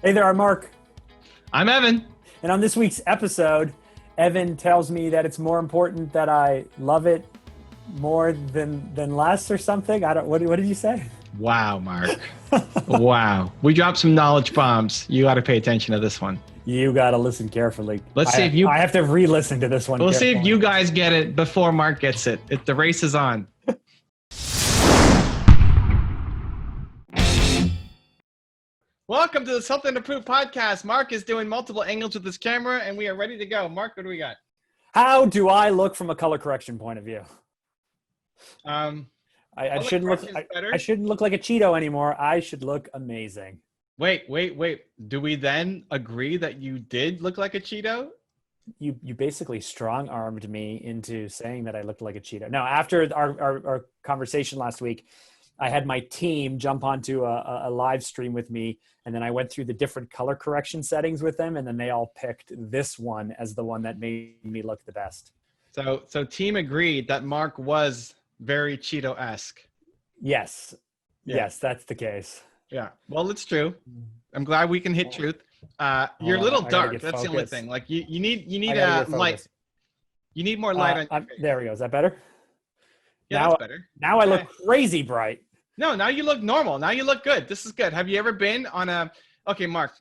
Hey there, I'm Mark. I'm Evan. And on this week's episode, Evan tells me that it's more important that I love it more than less or something. I don't. What did you say? Wow, Mark. Wow. We dropped some knowledge bombs. You got to pay attention to this one. You got to listen carefully. Let's see if you. I have to re-listen to this one. We'll see if carefully. you guys get it before Mark gets it. The race is on. Welcome to the Something to Prove podcast. Mark is doing multiple angles with his camera, and we are ready to go. Mark, what do we got? How do I look from a color correction point of view? I shouldn't look. I shouldn't look like a Cheeto anymore. I should look amazing. Wait. Do we then agree that you did look like a Cheeto? You basically strong-armed me into saying that I looked like a Cheeto. Now, after our conversation last week, I had my team jump onto a live stream with me, and then I went through the different color correction settings with them, and then they all picked this one as the one that made me look the best. So team agreed that Mark was very Cheeto-esque. Yes. Yeah. Yes, that's the case. Yeah. Well, it's true. I'm glad we can hit truth. You're a little dark. That's the only thing. Like you need light. You need more light on your face. There we go. Is that better? Yeah, that's better. Now I look crazy bright. No, now you look normal. Now you look good. This is good. Have you ever been on okay, Mark,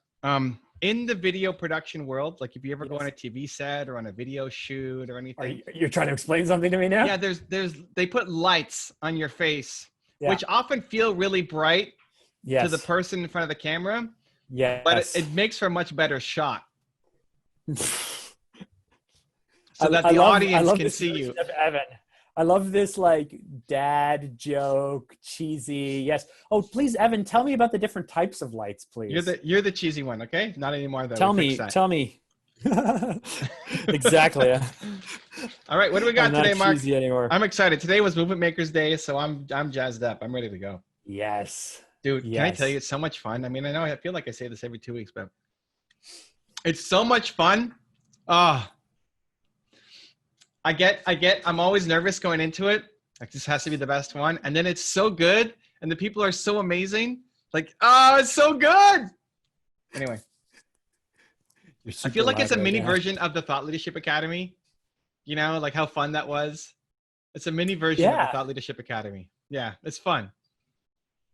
in the video production world, like if you ever go on a TV set or on a video shoot or anything. You're trying to explain something to me now? Yeah, they put lights on your face, which often feel really bright to the person in front of the camera. Yeah. But it makes for a much better shot. So that the audience can see you. Evan. I love this like dad joke, cheesy. Yes. Oh, please, Evan, tell me about the different types of lights, please. You're the cheesy one, okay? Not anymore though. Tell me. Exactly. All right, what do we got today, Mark? Cheesy anymore. I'm excited. Today was Movement Makers Day, so I'm jazzed up. I'm ready to go. Yes. Dude, can I tell you it's so much fun? I mean, I feel like I say this every 2 weeks, but it's so much fun. I'm always nervous going into it. Like this has to be the best one. And then it's so good. And the people are so amazing. Like, it's so good. Anyway, I feel like it's a mini version of the Thought Leadership Academy. You know, like how fun that was. It's a mini version of the Thought Leadership Academy. Yeah, it's fun.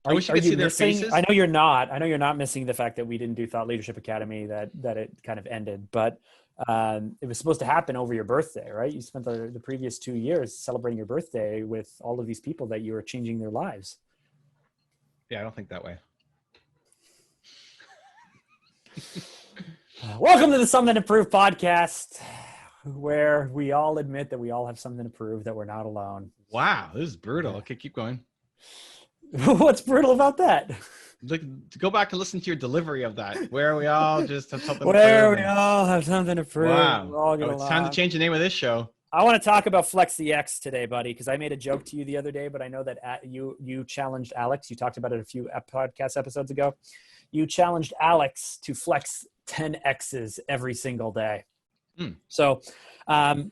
I wish you could see their faces. I know you're not missing the fact that we didn't do Thought Leadership Academy, that it kind of ended, but it was supposed to happen over your birthday, right? You spent the previous 2 years celebrating your birthday with all of these people that you were changing their lives. Yeah, I don't think that way. Welcome to the Something to Prove podcast, where we all admit that we all have something to prove, that we're not alone. Wow, this is brutal. Okay, keep going. What's brutal about that? Look, go back and listen to your delivery of that, where we all just have something to prove. Where we all have something to prove. Wow. It's time to change the name of this show. I want to talk about Flexi X today, buddy, because I made a joke to you the other day, but I know that you challenged Alex. You talked about it a few podcast episodes ago. You challenged Alex to flex 10 X's every single day. So I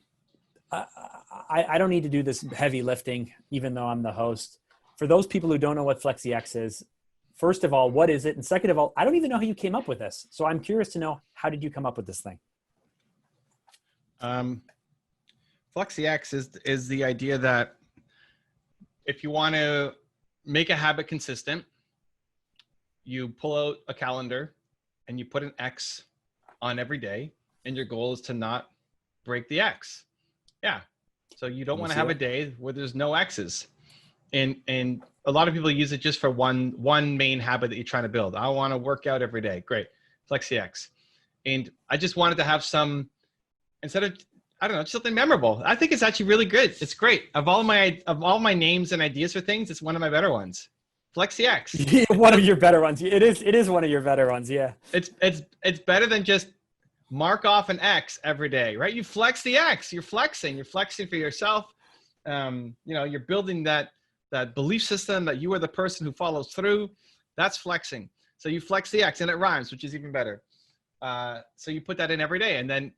don't need to do this heavy lifting, even though I'm the host. For those people who don't know what Flexi X is, first of all, what is it? And second of all, I don't even know how you came up with this. So I'm curious to know, how did you come up with this thing? Flexi X is the idea that if you want to make a habit consistent, you pull out a calendar and you put an X on every day, and your goal is to not break the X. Yeah. So you don't want to have a day where there's no X's. And a lot of people use it just for one main habit that you're trying to build. I want to work out every day. Great. Flexi X. And I just wanted to have some, instead of, I don't know, something memorable. I think it's actually really good. It's great. Of all my names and ideas for things, it's one of my better ones. Flexi X. One of your better ones. It is one of your better ones. Yeah. It's better than just mark off an X every day, right? You flex the X. You're flexing for yourself. You're building that belief system that you are the person who follows through. That's flexing. So you flex the X, and it rhymes, which is even better. So you put that in every day, and then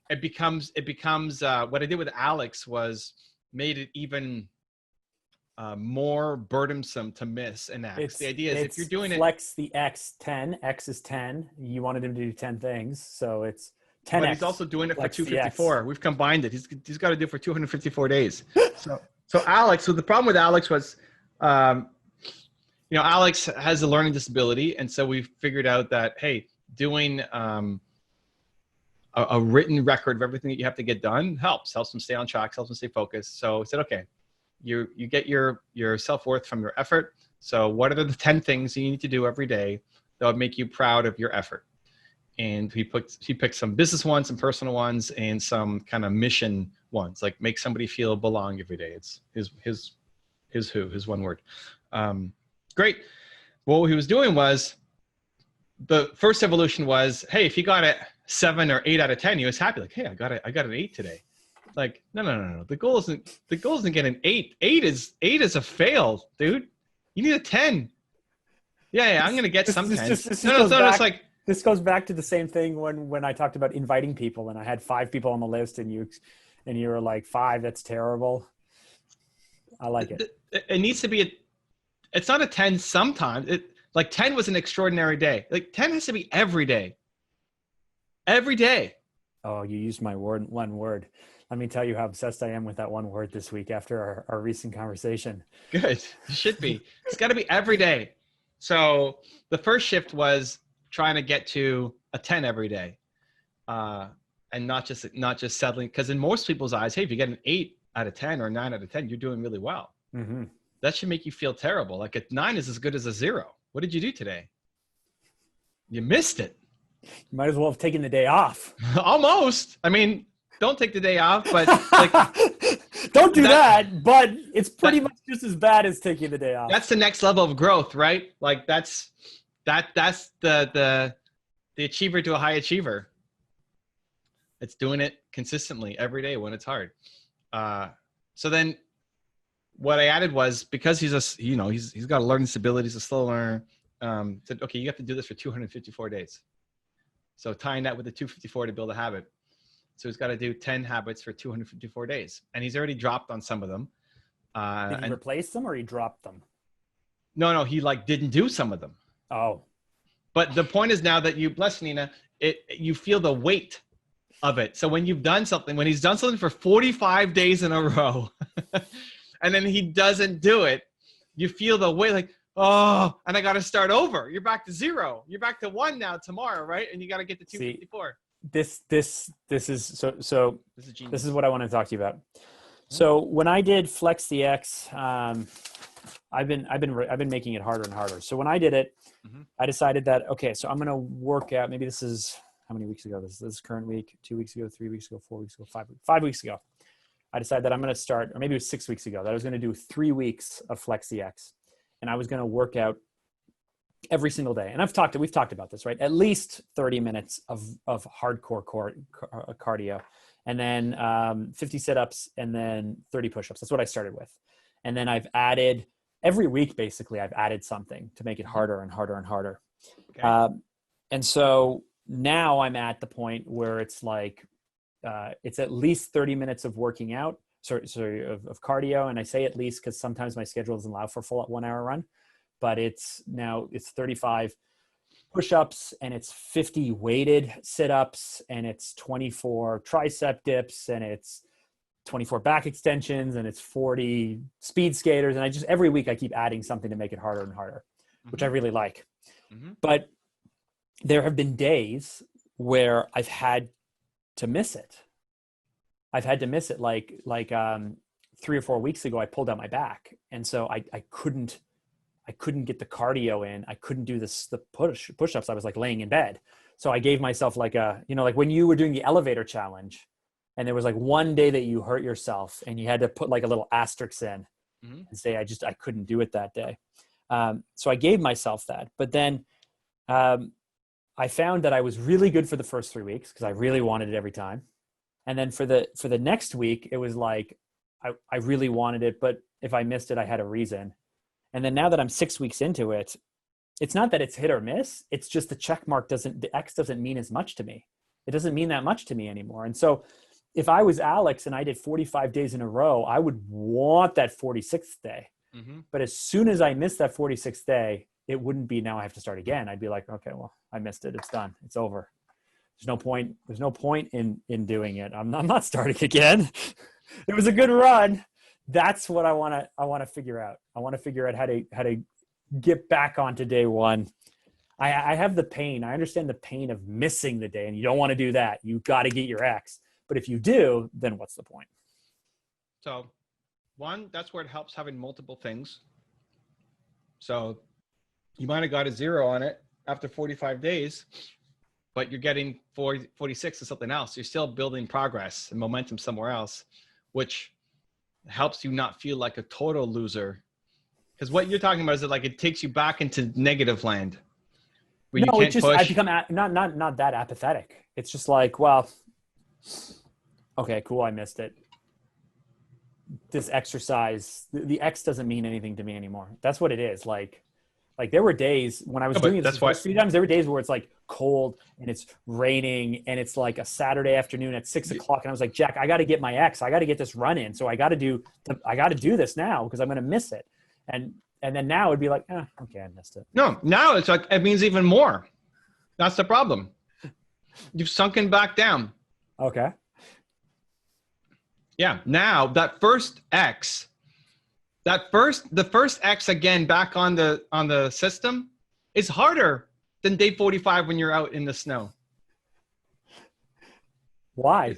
it becomes what I did with Alex was made it even more burdensome to miss an X. The idea is if you're doing Flexi X 10, X is 10. You wanted him to do 10 things, so it's 10. But he's also doing it for 254. We've combined it. He's got to do it for 254 days. So Alex. So the problem with Alex was, Alex has a learning disability, and so we figured out that hey, doing a written record of everything that you have to get done helps him stay on track, helps him stay focused. So we said, okay, you get your self-worth from your effort. So what are the 10 things you need to do every day that would make you proud of your effort? And he picked some business ones, some personal ones, and some kind of mission ones, like make somebody feel belong every day. It's his one word. Great. What he was doing was, the first evolution was, hey, if he got it 7 or 8 out of 10, he was happy. Like, hey, I got an 8 today. Like, no. The goal isn't get an 8. 8 is a fail, dude. You need a 10. Yeah, I'm gonna get some 10s. This goes back to the same thing when I talked about inviting people, and I had 5 people on the list, and you were like, 5, that's terrible. I like it. It needs to be it's not a 10 sometimes. 10 was an extraordinary day. Like 10 has to be every day. Every day. Oh, you used my one word. Let me tell you how obsessed I am with that one word this week after our recent conversation. Good. It should be. It's got to be every day. So the first shift was trying to get to a 10 every day, and not just settling. Because in most people's eyes, hey, if you get an 8 out of 10 or 9 out of 10, you're doing really well. Mm-hmm. That should make you feel terrible. Like a 9 is as good as a 0. What did you do today? You missed it. You might as well have taken the day off. Almost. I mean, don't take the day off, but don't do that. But it's pretty much just as bad as taking the day off. That's the next level of growth, right? Like that's the achiever to a high achiever. It's doing it consistently every day when it's hard. So then what I added was, because he's got a learning disability, he's a slow learner, said, okay, you have to do this for 254 days. So tying that with the 254 to build a habit. So he's got to do 10 habits for 254 days. And he's already dropped on some of them. Did he replace them, or he dropped them? No, he didn't do some of them. Oh. But the point is now that bless Nina, you feel the weight of it. So when he's done something for 45 days in a row, and then he doesn't do it, you feel the weight, like, oh, and I got to start over. You're back to 0. You're back to 1 now tomorrow, right? And you got to get to 254. This is so. This is what I want to talk to you about. So when I did Flexi X, I've been making it harder and harder. So when I did it, I decided that, okay, so I'm going to work out. Maybe this is how many weeks ago? This is current week, 2 weeks ago, 3 weeks ago, 4 weeks ago, 5 weeks ago. I decided that I'm going to start, or maybe it was 6 weeks ago, that I was going to do 3 weeks of Flexi X, and I was going to work out every single day. And we've talked about this, right? At least 30 minutes of hardcore cardio, and then 50 sit-ups, and then 30 push-ups. That's what I started with. And then I've added, every week, basically, I've added something to make it harder and harder and harder. Okay. And so now I'm at the point where it's like, it's at least 30 minutes of working out, of cardio. And I say at least because sometimes my schedule doesn't allow for a full 1 hour run, but it's 35 push-ups, and it's 50 weighted sit-ups, and it's 24 tricep dips, and it's 24 back extensions, and it's 40 speed skaters. And every week I keep adding something to make it harder and harder, which I really like. But there have been days where I've had to miss it. Like 3 or 4 weeks ago, I pulled out my back. And so I couldn't get the cardio in. I couldn't do the push-ups. I was like laying in bed. So I gave myself like when you were doing the elevator challenge, and there was like one day that you hurt yourself and you had to put like a little asterisk in and say, I couldn't do it that day. So I gave myself that. But then I found that I was really good for the first 3 weeks because I really wanted it every time. And then for the next week, it was like, I really wanted it, but if I missed it, I had a reason. And then now that I'm 6 weeks into it, it's not that it's hit or miss. It's just the check mark the X doesn't mean as much to me. It doesn't mean that much to me anymore. And so if I was Alex and I did 45 days in a row, I would want that 46th day. Mm-hmm. But as soon as I missed that 46th day, it wouldn't be now I have to start again. I'd be like, okay, well, I missed it. It's done. It's over. There's no point. There's no point in doing it. I'm not starting again. It was a good run. That's what I want to figure out. I want to figure out how to get back onto day one. I have the pain. I understand the pain of missing the day, and you don't want to do that. You got to get your X. But if you do, then what's the point? So, one, that's where it helps having multiple things. So you might have got a 0 on it after 45 days, but you're getting 46 or something else. You're still building progress and momentum somewhere else, which helps you not feel like a total loser. Because what you're talking about is that like it takes you back into negative land. Where No, you can't it's just push. I become not that apathetic. It's just like, well, okay, cool, I missed it. This exercise, the X doesn't mean anything to me anymore. That's what it is. Like there were days when I was doing this the first few times, there were days where it's like cold and it's raining and it's like a Saturday afternoon at 6 o'clock. And I was like, Jack, I got to get my X. I got to get this run in. So I got to do this now because I'm going to miss it. And then now it'd be like, okay, I missed it. No, now it's like, it means even more. That's the problem. You've sunken back down. Okay. Yeah. Now that first X, the first X again back on the system is harder than day 45 when you're out in the snow. Why?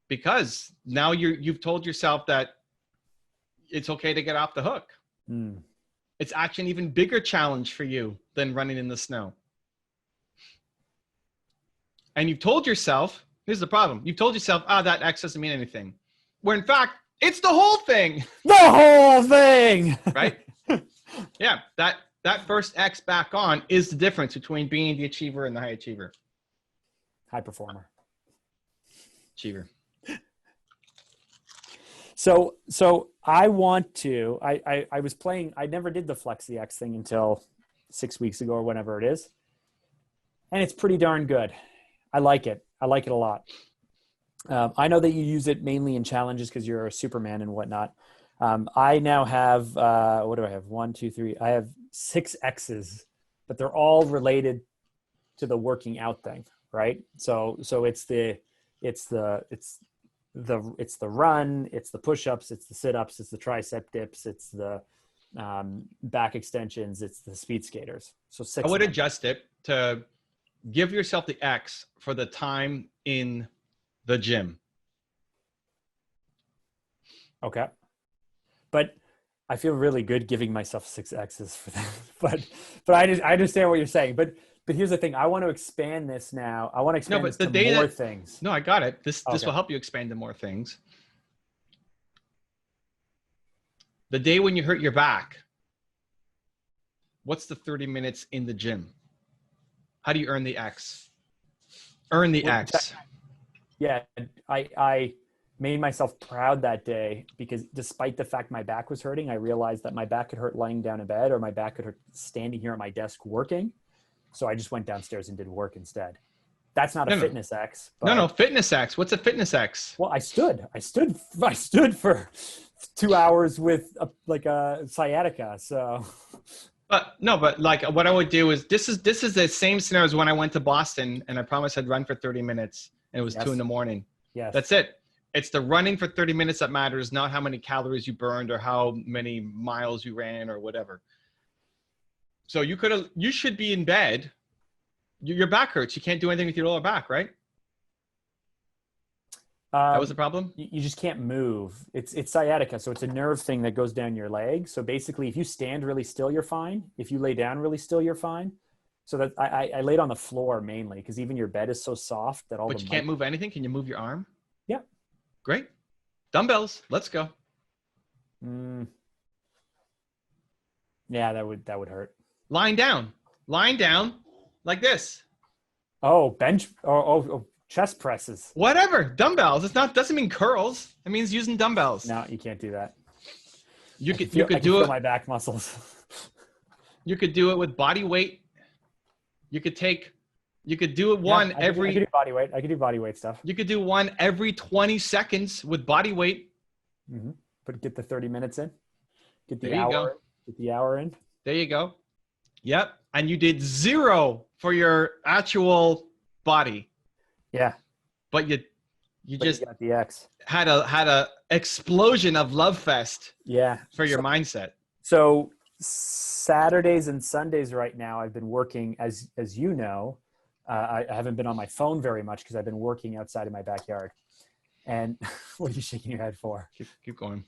Because now you've told yourself that it's okay to get off the hook. Mm. It's actually an even bigger challenge for you than running in the snow. And you've told yourself, here's the problem. You've told yourself, that X doesn't mean anything. Where in fact, it's the whole thing. The whole thing. Right? Yeah. That first X back on is the difference between being the achiever and the high achiever. High performer. Achiever. So I want to, I was playing, I never did the Flexi X thing until 6 weeks ago or whenever it is. And it's pretty darn good. I like it. I like it a lot. I know that you use it mainly in challenges because you're a Superman and whatnot. I now have, what do I have? 1, 2, 3. I have 6 X's, but they're all related to the working out thing, right? So it's the run, it's the push-ups, it's the sit-ups, it's the tricep dips, it's the back extensions, it's the speed skaters. So 6. I would adjust it to give yourself the X for the time in the gym. Okay. But I feel really good giving myself 6 X's for that. But I understand what you're saying. But here's the thing. I want to expand this now. I want to expand this to more things. No, I got it. This will help you expand to more things. The day when you hurt your back, what's the 30 minutes in the gym? How do you earn the X? Earn the X. Yeah, I made myself proud that day because despite the fact my back was hurting, I realized that my back could hurt lying down in bed or my back could hurt standing here at my desk working. So I just went downstairs and did work instead. That's not a fitness X. But, no, fitness X. What's a fitness X? Well, I stood for 2 hours with a sciatica. So. But like what I would do is this is the same scenario as when I went to Boston and I promised I'd run for 30 minutes and it was 2 a.m. Yes. That's it. It's the running for 30 minutes that matters, not how many calories you burned or how many miles you ran or whatever. So you should be in bed. Your back hurts. You can't do anything with your lower back, right? That was the problem? You just can't move. It's sciatica. So it's a nerve thing that goes down your leg. So basically if you stand really still, you're fine. If you lay down really still, you're fine. So that I laid on the floor mainly because even your bed is so soft that But you can't move anything. Can you move your arm? Yeah. Great. Dumbbells. Let's go. Yeah, that would hurt. Lying down like this. Oh, bench. Oh, chest presses. Whatever. Dumbbells. Doesn't mean curls. It means using dumbbells. No, you can't do that. You could do it. My back muscles. You could do it with body weight. You could do it I could do body weight. I could do body weight stuff. You could do one every 20 seconds with body weight. Mm-hmm. But get the 30 minutes in. Get There the you go. hour. Get the hour in. There you go. Yep. And you did 0 for your actual body, Yeah. but you But just you got the X. had a explosion of love fest Yeah. for your mindset. So Saturdays and Sundays right now, I've been working, as you know, I haven't been on my phone very much because I've been working outside of my backyard. And what are you shaking your head for? Keep going.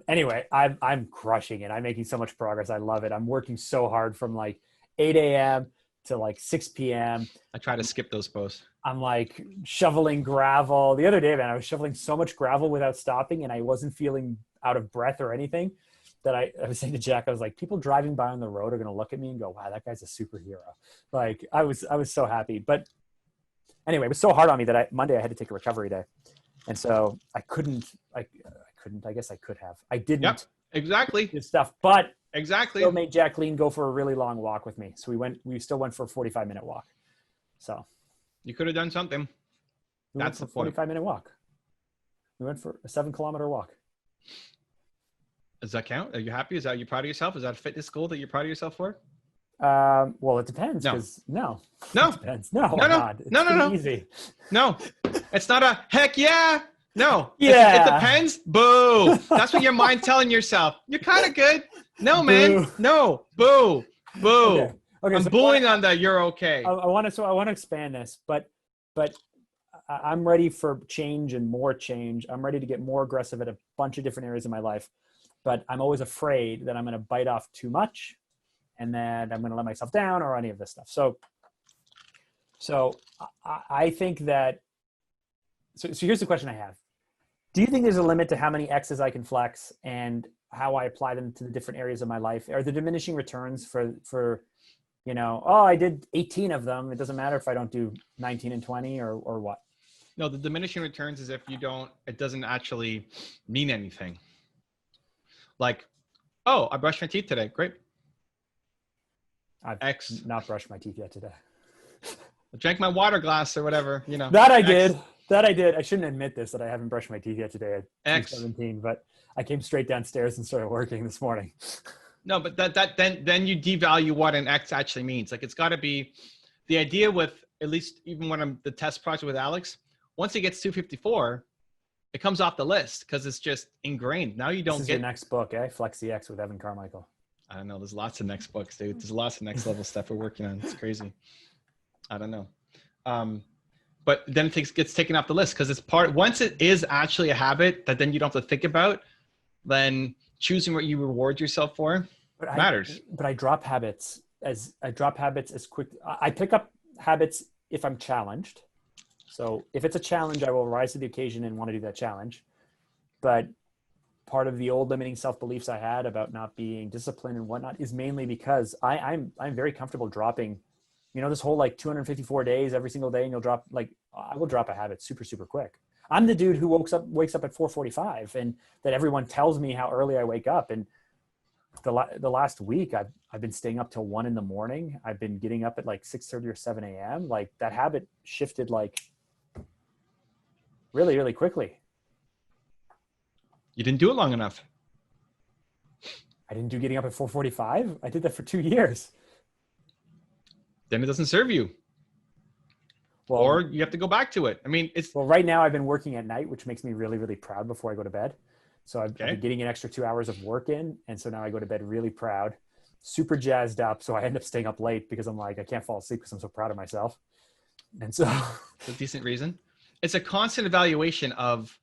Anyway, I'm crushing it. I'm making so much progress. I love it. I'm working so hard from like 8 a.m. to like 6 p.m. I try to skip those posts. I'm like shoveling gravel. The other day, man, I was shoveling so much gravel without stopping, and I wasn't feeling out of breath or anything. That I was saying to Jack, I was like, people driving by on the road are going to look at me and go, wow, that guy's a superhero. Like I was so happy. But anyway, it was so hard on me that Monday I had to take a recovery day. And so I guess I could have. I didn't. Yep, exactly. Do stuff, but Exactly. still made Jacqueline go for a really long walk with me. So we still went for a 45-minute walk. So You could have done something. That's the point. 45-minute walk. We went for a 7-kilometer walk. Does that count? Are you happy? Are you proud of yourself? Is that a fitness goal that you're proud of yourself for? Well, it depends. No. No. No. It depends. No. It's No. easy. No. It's not a heck yeah. No. Yeah. It depends. Boo. That's what your mind's telling yourself. You're kind of good. No, man. Boo. No. Boo. Boo. Okay. I'm so booing on the you're okay. I want to expand this, but I'm ready for change and more change. I'm ready to get more aggressive at a bunch of different areas of my life, but I'm always afraid that I'm going to bite off too much and then I'm going to let myself down or any of this stuff. So I think that, so here's the question I have. Do you think there's a limit to how many X's I can flex and how I apply them to the different areas of my life? Are there diminishing returns for I did 18 of them. It doesn't matter if I don't do 19 and 20 or what? No, the diminishing returns is if it doesn't actually mean anything. Like, oh, I brushed my teeth today. Great. I've X. not brushed my teeth yet today. I drank my water glass or whatever, That I X. did. That I did. I shouldn't admit this, that I haven't brushed my teeth yet today at X. 17, but I came straight downstairs and started working this morning. No, but then you devalue what an X actually means. Like, it's got to be the idea with, at least even when I'm the test project with Alex, once it gets 254, it comes off the list because it's just ingrained. Now you don't This is get your next book, Flexi X with Evan Carmichael. I don't know. There's lots of next books, dude. There's lots of next level stuff we're working on. It's crazy. I don't know. But then it gets taken off the list because once it is actually a habit that then you don't have to think about, then choosing what you reward yourself for matters. But I drop habits as quick. I pick up habits if I'm challenged. So if it's a challenge, I will rise to the occasion and want to do that challenge. But part of the old limiting self-beliefs I had about not being disciplined and whatnot is mainly because I'm very comfortable dropping, this whole like 254 days every single day, and I will drop a habit super, super quick. I'm the dude who wakes up at 4:45 and that everyone tells me how early I wake up. And the last week I've been staying up till 1 a.m. I've been getting up at like 6:30 or 7 a.m. Like that habit shifted like really, really quickly. You didn't do it long enough. I didn't do getting up at 4:45. I did that for 2 years. Then it doesn't serve you. Well, or you have to go back to it. I mean, right now I've been working at night, which makes me really, really proud before I go to bed. So I've been getting an extra 2 hours of work in. And so now I go to bed really proud, super jazzed up. So I end up staying up late because I'm like, I can't fall asleep because I'm so proud of myself. And so it's a decent reason. It's a constant evaluation of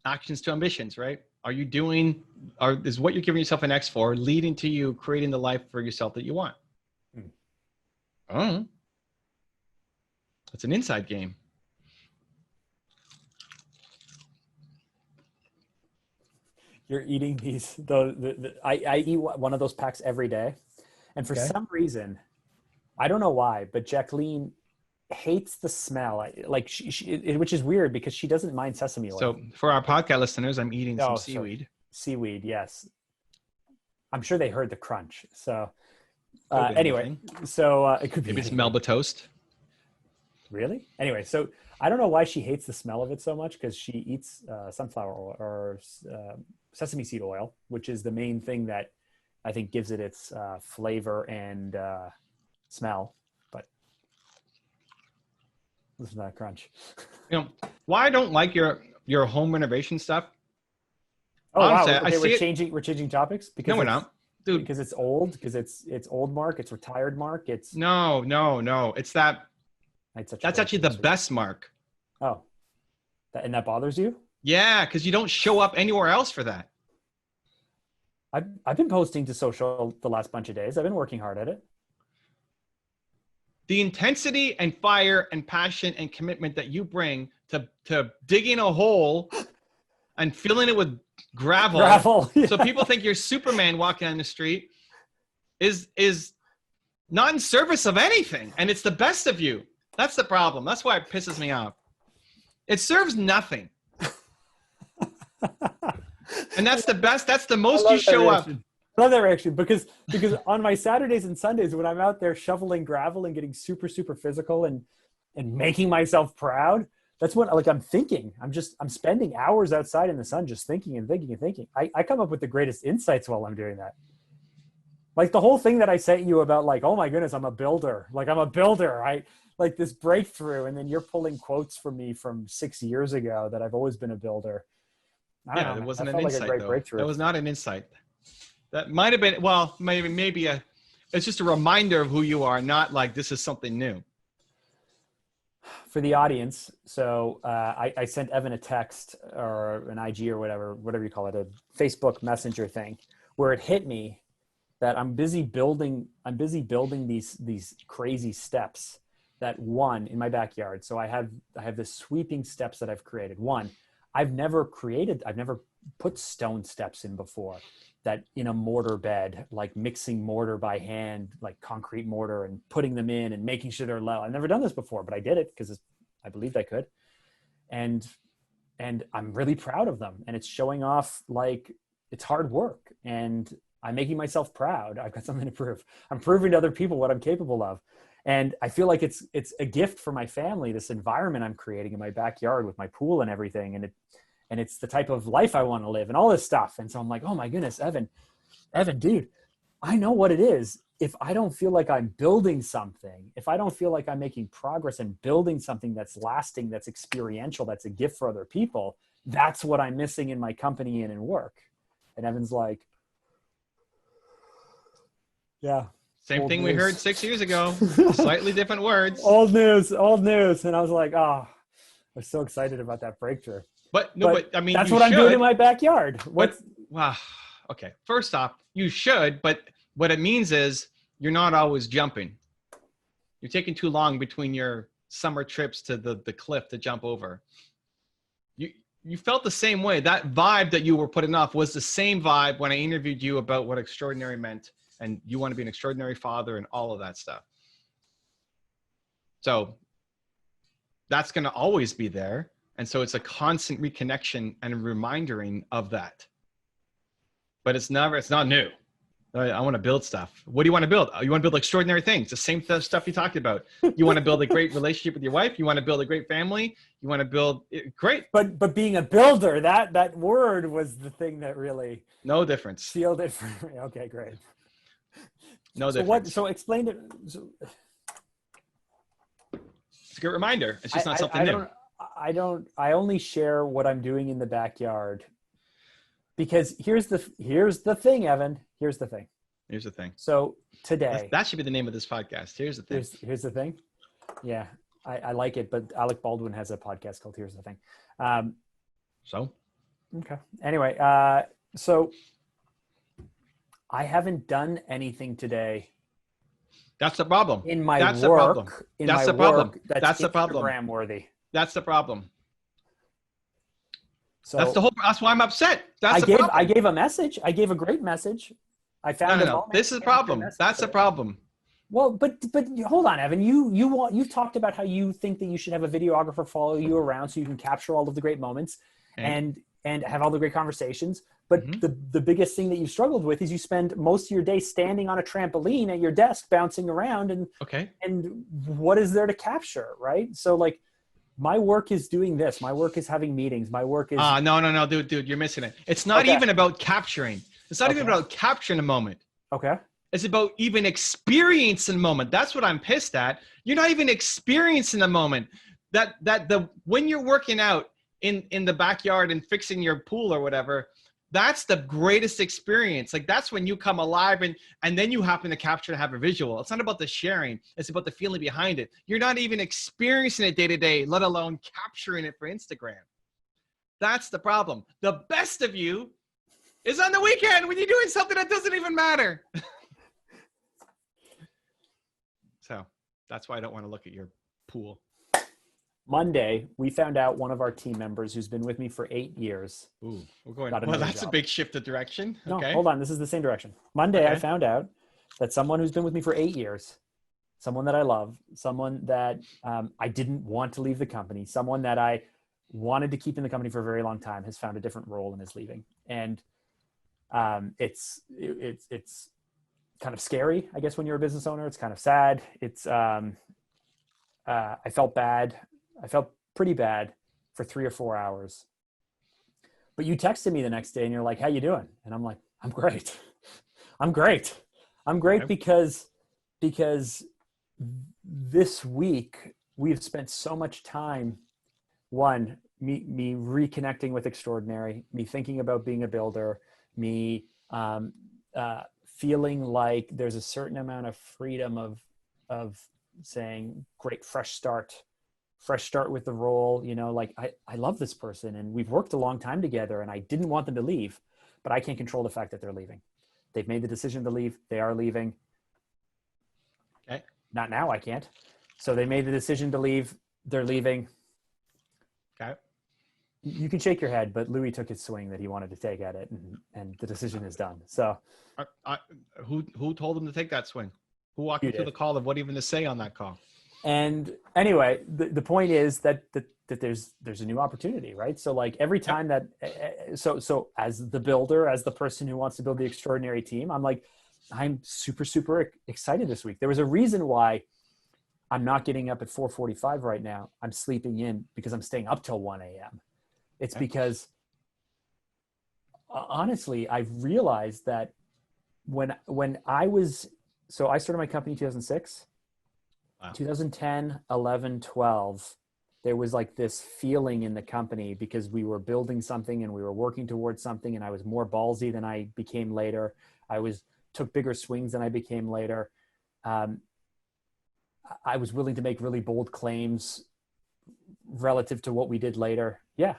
actions to ambitions, right? Is what you're giving yourself an X for leading to you creating the life for yourself that you want? Oh, it's an inside game. You're eating these, I eat one of those packs every day. And for some reason, I don't know why, but Jacqueline hates the smell. Which is weird because she doesn't mind sesame oil. So for our podcast listeners, I'm eating some seaweed. Seaweed, yes. I'm sure they heard the crunch. So anyway, it could be maybe it's Melba toast. Really? Anyway, so I don't know why she hates the smell of it so much because she eats sunflower oil or sesame seed oil, which is the main thing that I think gives it its flavor and smell. But listen to that crunch. You know, why I don't like your home renovation stuff. Oh, honestly, wow. Okay, I see we're changing topics because No, we're not, dude. Because it's old, because it's old Mark, it's retired Mark, it's No. It's that. That's actually the best Mark. Oh, and that bothers you? Yeah, because you don't show up anywhere else for that. I've been posting to social the last bunch of days. I've been working hard at it. The intensity and fire and passion and commitment that you bring to digging a hole and filling it with gravel, yeah. so people think you're Superman walking on the street is not in service of anything, and it's the best of you. That's the problem. That's why it pisses me off. It serves nothing. And that's the best. That's the most you show up. I love that reaction because on my Saturdays and Sundays when I'm out there shoveling gravel and getting super, super physical and making myself proud, that's what I'm thinking. I'm spending hours outside in the sun just thinking and thinking and thinking. I come up with the greatest insights while I'm doing that. Like the whole thing that I sent you about like, oh my goodness, I'm a builder. Like I'm a builder. I like this breakthrough. And then you're pulling quotes from me from 6 years ago that I've always been a builder. Yeah, it wasn't an insight though. That was not an insight. That might have been, well, maybe it's just a reminder of who you are, not like this is something new. For the audience, so I sent Evan a text or an IG or whatever you call it, a Facebook Messenger thing, where it hit me that I'm busy building these crazy steps that in my backyard. So I have this sweeping steps that I've created. I've never put stone steps in before, that in a mortar bed, like mixing mortar by hand, like concrete mortar, and putting them in and making sure they're level. I've never done this before, but I did it because I believed I could. And I'm really proud of them. And it's showing off like it's hard work and I'm making myself proud. I've got something to prove. I'm proving to other people what I'm capable of. And I feel like it's a gift for my family, this environment I'm creating in my backyard with my pool and everything. And it's the type of life I want to live and all this stuff. And so I'm like, oh my goodness, Evan, dude, I know what it is. If I don't feel like I'm building something, if I don't feel like I'm making progress and building something that's lasting, that's experiential, that's a gift for other people, that's what I'm missing in my company and in work. And Evan's like, yeah. Same thing we heard 6 years ago, slightly different words. Old news. And I was like, oh, I was so excited about that breakthrough. But I mean, that's what I'm doing in my backyard. Wow. Okay. First off, you should, but what it means is you're not always jumping. You're taking too long between your summer trips to the cliff to jump over. You felt the same way. That vibe that you were putting off was the same vibe when I interviewed you about what extraordinary meant, and you want to be an extraordinary father and all of that stuff. So that's going to always be there. And so it's a constant reconnection and a remindering of that. But it's not new. I want to build stuff. What do you want to build? You want to build extraordinary things. The same stuff you talked about. You want to build a great relationship with your wife. You want to build a great family. You want to build great. But being a builder, that word was the thing that really. No difference. Feel different. Okay, great. No difference. So explain it. It's a good reminder. It's just not something new. I only share what I'm doing in the backyard because here's the thing, Evan. Here's the thing. So today. That should be the name of this podcast. Here's the thing. Here's the thing. Yeah, I like it, but Alec Baldwin has a podcast called Here's the Thing. So? Okay. Anyway, so I haven't done anything today. That's the problem. In my That's work. That's the problem. That's the problem. Instagram worthy. That's the problem. So that's why I'm upset. That's the problem. I gave a message. I gave a great message. I found no. This is the problem. That's the problem. Well, but hold on, Evan. You've talked about how you think that you should have a videographer follow you around so you can capture all of the great moments and have all the great conversations. But the biggest thing that you struggled with is you spend most of your day standing on a trampoline at your desk, bouncing around, and what is there to capture, right? So like, My work is doing this. My work is having meetings. My work is. No, dude, you're missing it. It's not even about capturing. It's not even about capturing a moment. Okay. It's about even experiencing the moment. That's what I'm pissed at. You're not even experiencing the moment. When you're working out in the backyard and fixing your pool or whatever, that's the greatest experience. Like that's when you come alive and then you happen to capture and have a visual. It's not about the sharing. It's about the feeling behind it. You're not even experiencing it day to day, let alone capturing it for Instagram. That's the problem. The best of you is on the weekend when you're doing something that doesn't even matter. So that's why I don't want to look at your pool. Monday, we found out one of our team members who's been with me for 8 years. Ooh, we're going. Well, that's a big shift of direction. No, okay. Hold on. This is the same direction. Monday, I found out that someone who's been with me for 8 years, someone that I love, someone that I didn't want to leave the company, someone that I wanted to keep in the company for a very long time, has found a different role and is leaving. And it's kind of scary, I guess, when you're a business owner. It's kind of sad. It's I felt bad. I felt pretty bad for 3 or 4 hours. But you texted me the next day and you're like, how you doing? And I'm like, I'm great. I'm great. I'm great because this week we've spent so much time, one, me reconnecting with Extraordinary, me thinking about being a builder, me feeling like there's a certain amount of freedom of saying, great, fresh start with the role. You know, like I love this person and we've worked a long time together and I didn't want them to leave, but I can't control the fact that they're leaving. They've made the decision to leave. They are leaving. Okay. Not now, I can't. So they made the decision to leave. They're leaving. Okay. You can shake your head, but Louis took his swing that he wanted to take at it, and the decision is done. So who told him to take that swing? Who walked you through the call of what even to say on that call? And anyway, the point is that there's a new opportunity, right? So like every time that, so as the builder, as the person who wants to build the Extraordinary team, I'm super, super excited this week. There was a reason why I'm not getting up at 4:45 right now. I'm sleeping in because I'm staying up till 1 a.m. It's because honestly, I've realized that when I started my company in 2006, wow. 2010, 11, 12, there was like this feeling in the company because we were building something and we were working towards something, and I was more ballsy than I became later. Took bigger swings than I became later. I was willing to make really bold claims relative to what we did later. Yeah.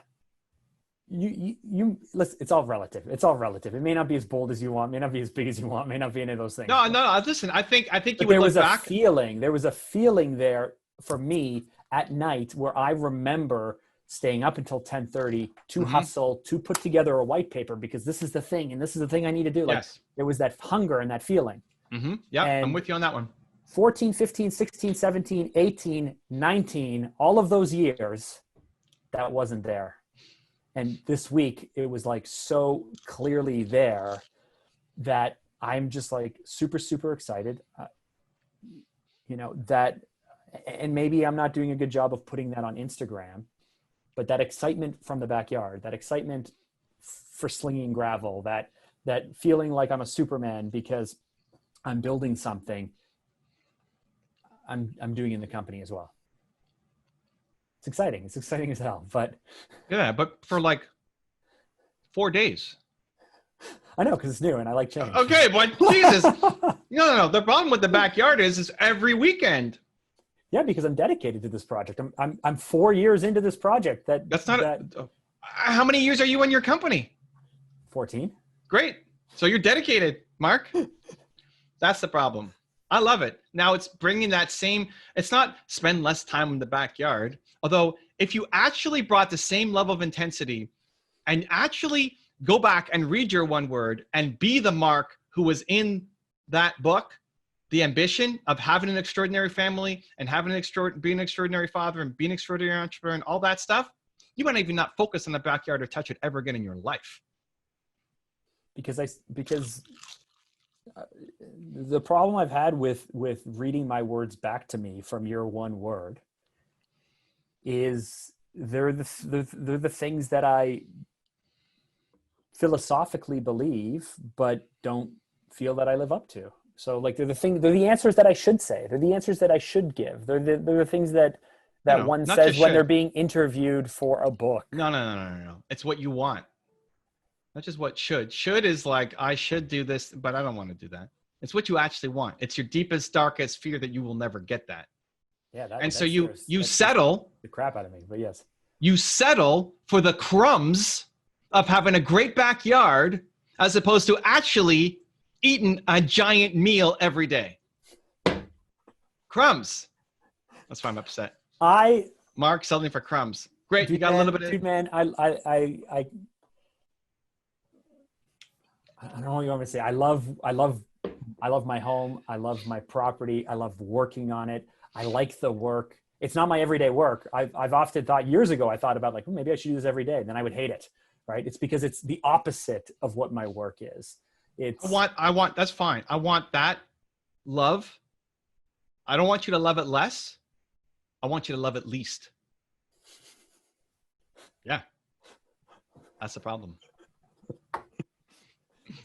Listen, it's all relative. It's all relative. It may not be as bold as you want, may not be as big as you want, may not be any of those things. No. Listen, I think you would there look was back. There was a feeling there for me at night where I remember staying up until 10:30 to hustle, to put together a white paper because this is the thing and this is the thing I need to do. Like yes. There was that hunger and that feeling. Mm-hmm. Yeah, I'm with you on that one. 14, 15, 16, 17, 18, 19, all of those years, that wasn't there. And this week, it was like so clearly there that I'm just like super, super excited. And maybe I'm not doing a good job of putting that on Instagram, but that excitement from the backyard, that excitement for slinging gravel, that feeling like I'm a Superman because I'm building something, I'm doing in the company as well. It's exciting. It's exciting as hell, but for like 4 days. I know, because it's new and I like change. Okay, but Jesus, no. The problem with the backyard is every weekend. Yeah, because I'm dedicated to this project. I'm 4 years into this project. How many years are you in your company? 14. Great. So you're dedicated, Mark. That's the problem. I love it. Now it's bringing that same, it's not spend less time in the backyard. Although if you actually brought the same level of intensity and actually go back and read your one word and be the Mark who was in that book, the ambition of having an extraordinary family and being an extraordinary father and being an extraordinary entrepreneur and all that stuff, you might even not focus on the backyard or touch it ever again in your life. Because the problem I've had with reading my words back to me from your one word is they're the things that I philosophically believe, but don't feel that I live up to. So like they're the answers that I should say. They're the answers that I should give. They're the things that one says when they're being interviewed for a book. No. It's what you want. Not just what should. Should is like, I should do this, but I don't want to do that. It's what you actually want. It's your deepest, darkest fear that you will never get that. Yeah. And so you settle the crap out of me, but yes. You settle for the crumbs of having a great backyard as opposed to actually eating a giant meal every day. Crumbs. That's why I'm upset. Mark settling for crumbs. Great. You got a little bit of... Dude, man, I don't know what you want me to say. I love my home. I love my property. I love working on it. I like the work. It's not my everyday work. I've often thought years ago, I thought about like, maybe I should do this every day. And then I would hate it, right? It's because it's the opposite of what my work is. I want, that's fine. I want that love. I don't want you to love it less. I want you to love it least. Yeah. That's the problem.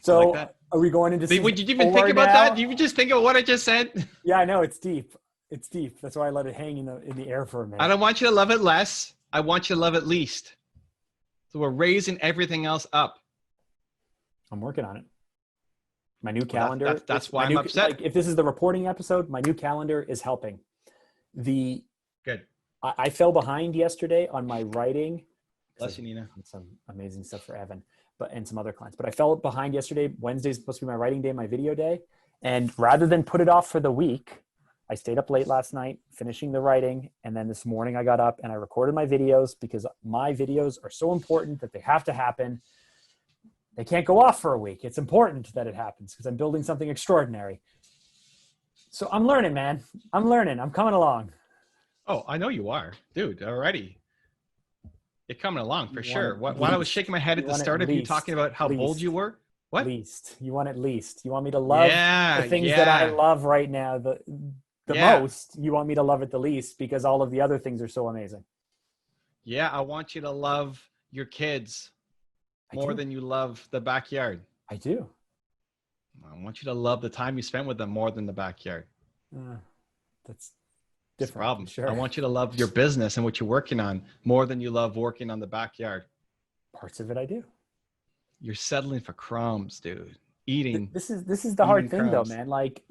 So like that. Are we going into Would you even think about that? You just think of what I just said? Yeah, I know. It's deep. It's deep. That's why I let it hang in the air for a minute. I don't want you to love it less. I want you to love it least. So we're raising everything else up. I'm working on it. My new calendar. That's why I'm upset. Like, if this is the reporting episode, my new calendar is helping. Good. I fell behind yesterday on my writing. Bless you, Nina. Some amazing stuff for Evan, and some other clients. But I fell behind yesterday. Wednesday is supposed to be my writing day, my video day. And rather than put it off for the week, I stayed up late last night finishing the writing. And then this morning I got up and I recorded my videos because my videos are so important that they have to happen. They can't go off for a week. It's important that it happens because I'm building something extraordinary. So I'm learning, man. I'm learning. I'm coming along. Oh, I know you are. Dude, already. You're coming along for sure. While I was shaking my head at the start of you talking about how bold you were. What? Least. You want it least. You want me to love the things that I love right now the most. You want me to love it the least because all of the other things are so amazing. Yeah, I want you to love your kids more than you love the backyard. I do. I want you to love the time you spent with them more than the backyard. That's different. Problem. Sure. I want you to love your business and what you're working on more than you love working on the backyard. Parts of it I do. You're settling for crumbs, dude. Eating. This is the hard thing though, man. Like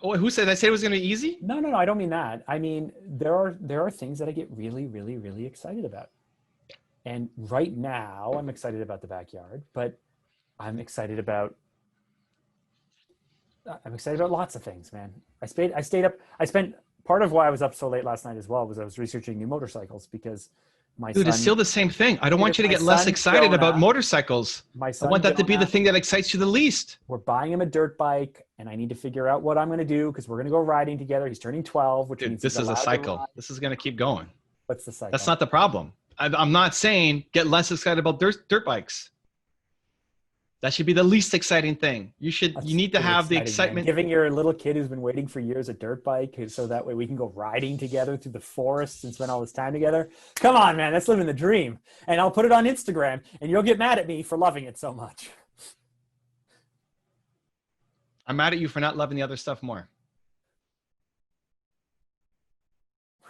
who said I said it was going to be easy? No, I don't mean that. I mean, there are things that I get really, really, really excited about. And right now I'm excited about the backyard, but I'm excited about lots of things, man. I spent part of why I was up so late last night as well was I was researching new motorcycles because my son... Dude, it's still the same thing. I don't want you to get less excited about motorcycles. I want that to be the thing that excites you the least. We're buying him a dirt bike and I need to figure out what I'm going to do because we're going to go riding together. He's turning 12, which means this is a cycle. This is going to keep going. What's the cycle? That's not the problem. I'm not saying get less excited about dirt bikes. That should be the least exciting thing. You need to have the excitement. Man. Giving your little kid who's been waiting for years a dirt bike so that way we can go riding together through the forest and spend all this time together. Come on, man. That's living the dream. And I'll put it on Instagram and you'll get mad at me for loving it so much. I'm mad at you for not loving the other stuff more.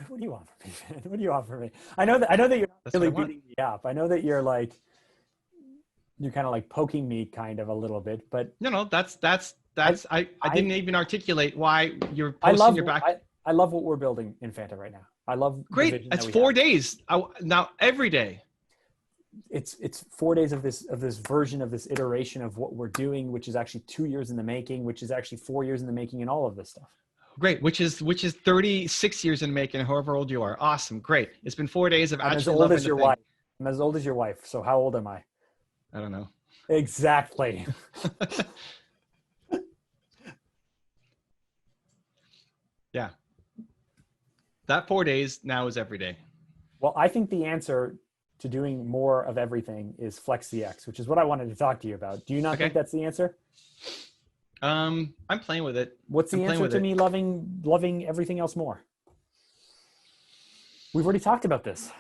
What do you want from me, man? What do you want from me? I know that you're not really beating me up. I know that you're kind of like poking me kind of a little bit, but no, I didn't even articulate why you're posting your back. I love what we're building in Fanta right now. I love great. It's 4 days now every day. It's 4 days of this version of this iteration of what we're doing, which is actually 2 years in the making, which is actually 4 years in the making and all of this stuff. Great. Which is 36 years in the making, however old you are. Awesome. Great. It's been 4 days of actually loving the thing. I'm as old as your wife. So how old am I? I don't know. Exactly. Yeah. That 4 days now is every day. Well, I think the answer to doing more of everything is Flexi X, which is what I wanted to talk to you about. Do you not think that's the answer? I'm playing with it. What's the answer to me loving everything else more? We've already talked about this.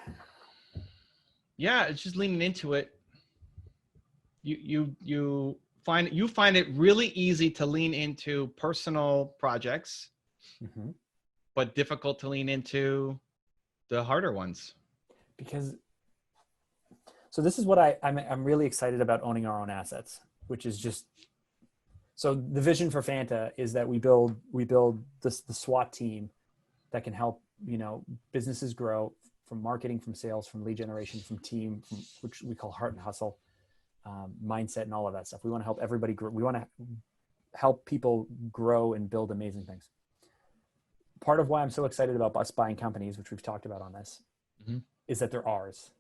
Yeah, it's just leaning into it. You find it really easy to lean into personal projects, Mm-hmm. but difficult to lean into the harder ones. Because so this is what I'm really excited about owning our own assets, which is just so the vision for Fanta is that we build the SWAT team that can help, you know, businesses grow from marketing, from sales, from lead generation, from team, from, which we call heart and hustle, mindset, and all of that stuff. We want to help everybody grow. We want to help people grow and build amazing things. Part of why I'm so excited about us buying companies, which we've talked about on this, Mm-hmm. is that they're ours.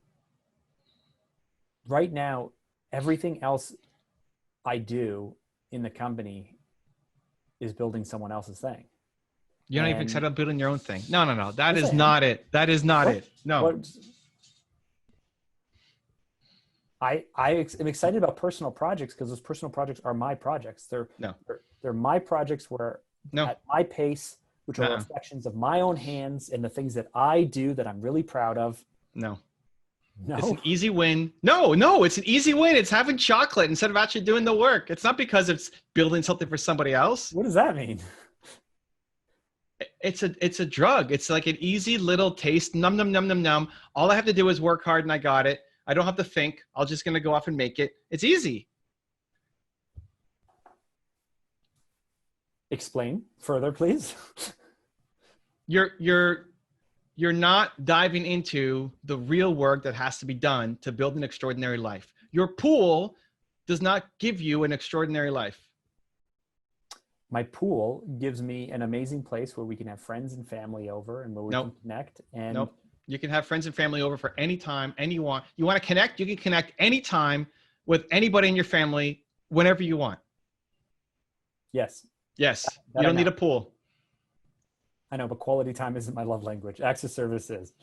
Right now, everything else I do in the company is building someone else's thing. You're not even And excited about building your own thing. No. That yes, is I am. not it. That is not it. No. What I am excited about personal projects because those personal projects are my projects. They're my projects where at my pace, which are reflections of my own hands and the things that I do that I'm really proud of. No. No. It's an easy win. No, it's an easy win. It's having chocolate instead of actually doing the work. It's not because it's building something for somebody else. What does that mean? It's a drug. It's like an easy little taste. Num, num, num, num, num. All I have to do is work hard and I got it. I don't have to think. I'm just going to go off and make it. It's easy. Explain further, please. You're not diving into the real work that has to be done to build an extraordinary life. Your pool does not give you an extraordinary life. My pool gives me an amazing place where we can have friends and family over and where we can connect. And you can have friends and family over for any time, any want. You want to connect, you can connect anytime with anybody in your family whenever you want. Yes. Yes. You don't need a pool. I know, but quality time isn't my love language. Acts of service is.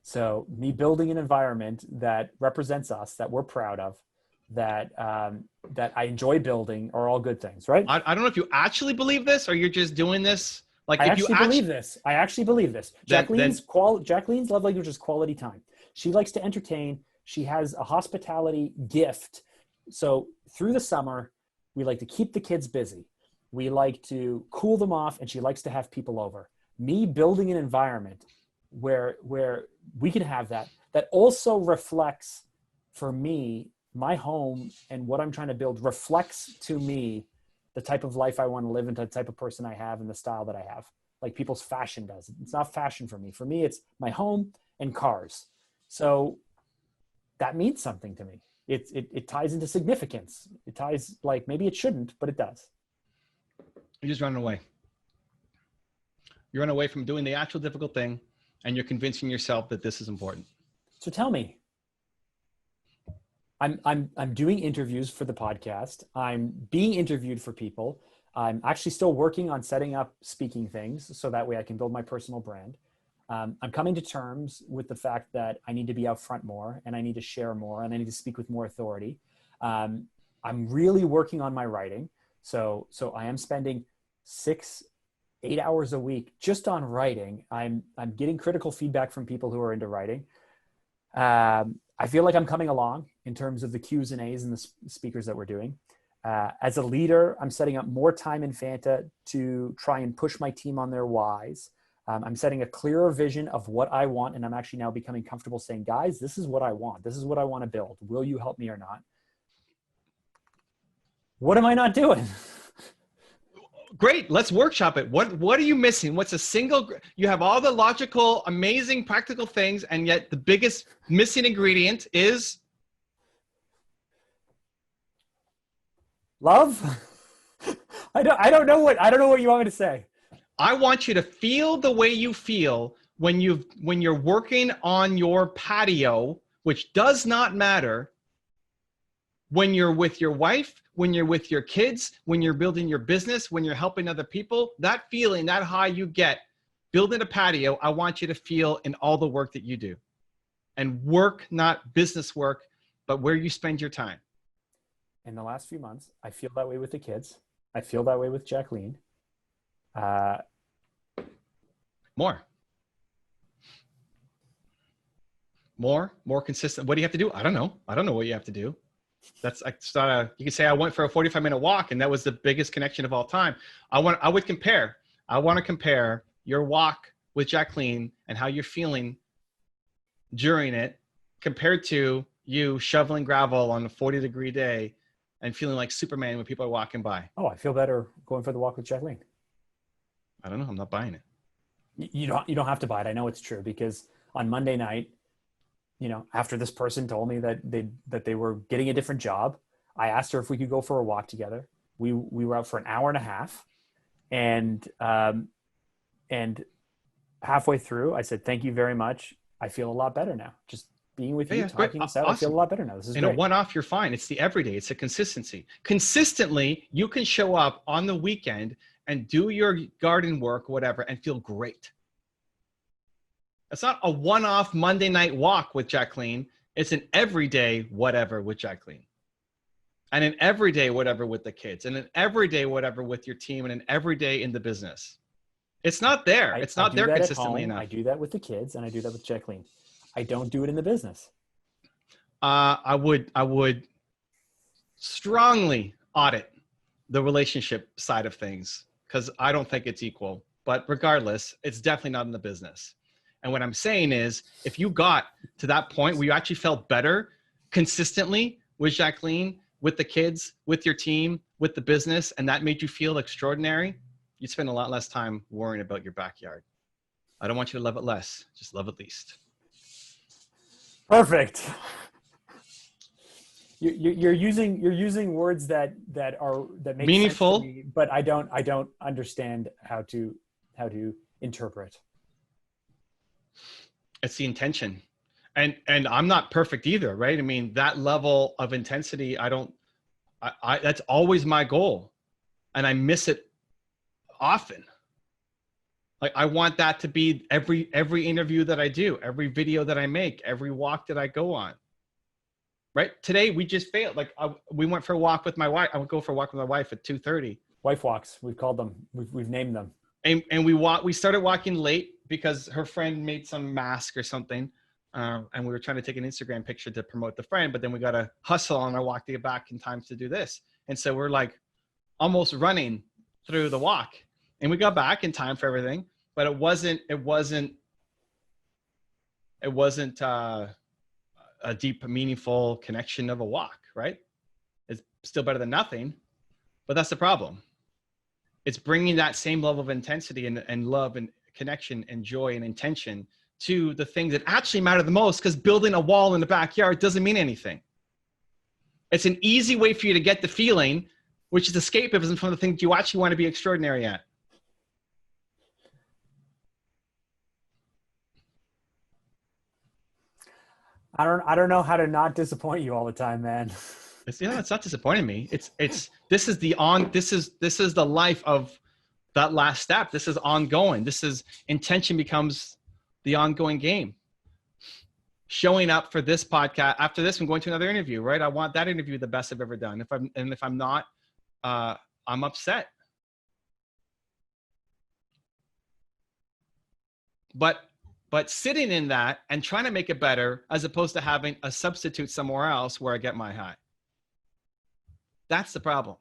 So me building an environment that represents us, that we're proud of, that I enjoy building are all good things, right? I don't know if you actually believe this or you're just doing this. Like I actually believe this. I actually believe this. Jacqueline's love language is quality time. She likes to entertain. She has a hospitality gift. So through the summer, we like to keep the kids busy. We like to cool them off, and she likes to have people over. Me building an environment where we can have that also reflects, for me, my home and what I'm trying to build reflects to me the type of life I want to live and the type of person I have and the style that I have. Like people's fashion does. It's not fashion for me. For me, it's my home and cars. So that means something to me. It ties into significance. It ties, like, maybe it shouldn't, but it does. You're just running away. You're running away from doing the actual difficult thing, and you're convincing yourself that this is important. So tell me. I'm doing interviews for the podcast. I'm being interviewed for people. I'm actually still working on setting up speaking things so that way I can build my personal brand. I'm coming to terms with the fact that I need to be out front more, and I need to share more, and I need to speak with more authority. I'm really working on my writing. So I am spending 6-8 hours a week just on writing. I'm getting critical feedback from people who are into writing. I feel like I'm coming along in terms of the Q's and A's and the speakers that we're doing. As a leader, I'm setting up more time in Fanta to try and push my team on their whys. I'm setting a clearer vision of what I want, and I'm actually now becoming comfortable saying, guys, this is what I want. This is what I want to build. Will you help me or not? What am I not doing? Great. Let's workshop it. What are you missing? What's a single, you have all the logical, amazing, practical things, and yet the biggest missing ingredient is love. I don't know what you want me to say. I want you to feel the way you feel when you're working on your patio, which does not matter when you're with your wife, when you're with your kids, when you're building your business, when you're helping other people. That feeling, that high you get building a patio, I want you to feel in all the work that you do. And work, not business work, but where you spend your time. In the last few months, I feel that way with the kids. I feel that way with Jacqueline. More. more consistent. What do you have to do? I don't know. I don't know what you have to do. That's not a, you can say I went for a 45-minute walk and that was the biggest connection of all time. I want to compare your walk with Jacqueline and how you're feeling during it compared to you shoveling gravel on a 40-degree day and feeling like Superman when people are walking by. Oh, I feel better going for the walk with Jacqueline. I don't know. I'm not buying it. You don't have to buy it. I know it's true because on Monday night, you know, after this person told me that they were getting a different job, I asked her if we could go for a walk together. We were out for an hour and a half, and halfway through, I said, "Thank you very much. I feel a lot better now. Just being with you, talking this out, awesome. I feel a lot better now. This is great." In a one-off, you're fine. It's the everyday. It's a consistency. Consistently, you can show up on the weekend and do your garden work, whatever, and feel great. It's not a one-off Monday night walk with Jacqueline. It's an everyday whatever with Jacqueline. And an everyday whatever with the kids. And an everyday whatever with your team. And an everyday in the business. It's not there. It's not there consistently enough. I do that with the kids and I do that with Jacqueline. I don't do it in the business. I would strongly audit the relationship side of things because I don't think it's equal. But regardless, it's definitely not in the business. And what I'm saying is, if you got to that point where you actually felt better consistently with Jacqueline, with the kids, with your team, with the business, and that made you feel extraordinary, you'd spend a lot less time worrying about your backyard. I don't want you to love it less, just love it least. Perfect. You're using words that make meaningful, sense to me, but I don't understand how to interpret. It's the intention. And I'm not perfect either, right? I mean, that level of intensity, that's always my goal. And I miss it often. Like I want that to be every interview that I do, every video that I make, every walk that I go on. Right? Today we just failed. Like we went for a walk with my wife. I would go for a walk with my wife at 2:30. Wife walks. We've called them. We've named them. And we started walking late because her friend made some mask or something. And we were trying to take an Instagram picture to promote the friend, but then we got to hustle on our walk to get back in time to do this. And so we're like almost running through the walk and we got back in time for everything, but it wasn't a deep, meaningful connection of a walk, right? It's still better than nothing, but that's the problem. It's bringing that same level of intensity and love and connection and joy and intention to the things that actually matter the most, because building a wall in the backyard doesn't mean anything. It's an easy way for you to get the feeling, which is escapism from the things you actually want to be extraordinary at. I don't know how to not disappoint you all the time, man. It's not disappointing me. This is the life of that last step. This is ongoing. This is intention becomes the ongoing game. Showing up for this podcast. After this, I'm going to another interview, right? I want that interview the best I've ever done. If I'm not, I'm upset. But sitting in that and trying to make it better as opposed to having a substitute somewhere else where I get my high. That's the problem.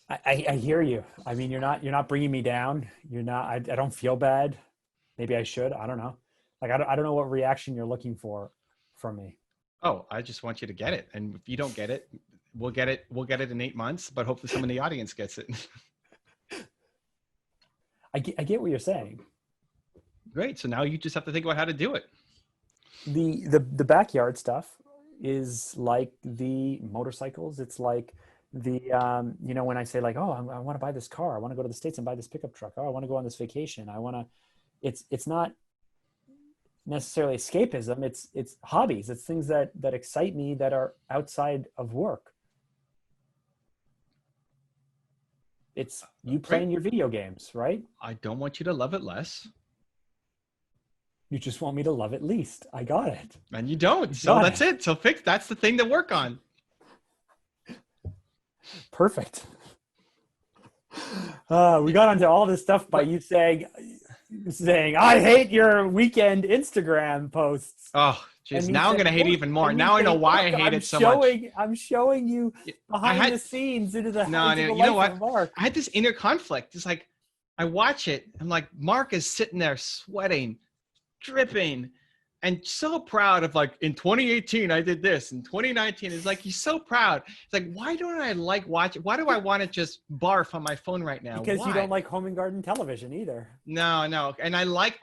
I hear you. I mean, you're not bringing me down. I don't feel bad. Maybe I should. I don't know. Like, I don't know what reaction you're looking for from me. Oh, I just want you to get it. And if you don't get it, we'll get it in 8 months, but hopefully someone in the audience gets it. I get what you're saying. Great. So now you just have to think about how to do it. The backyard stuff is like the motorcycles. It's like the, when I say like, oh, I want to buy this car. I want to go to the States and buy this pickup truck. Oh, I want to go on this vacation. It's not necessarily escapism. It's hobbies. It's things that excite me that are outside of work. It's you playing your video games, right? I don't want you to love it less. You just want me to love it least. I got it. And you don't. So that's it. So that's the thing to work on. Perfect. We got onto all this stuff by you saying, saying, I hate your weekend Instagram posts. Oh, jeez. Now I'm going to hate it even more. And Now I know saying, why I hate it so much. I'm showing you behind the scenes into the, no, into the you know life what? of Mark. I had this inner conflict. It's like, I watch it. I'm like, Mark is sitting there sweating, dripping, and so proud of like, in 2018, I did this. In 2019, it's like, he's so proud. It's like, why don't I like watch it? Why do I want to just barf on my phone right now? Because why? you don't like home and garden television either. No. And I like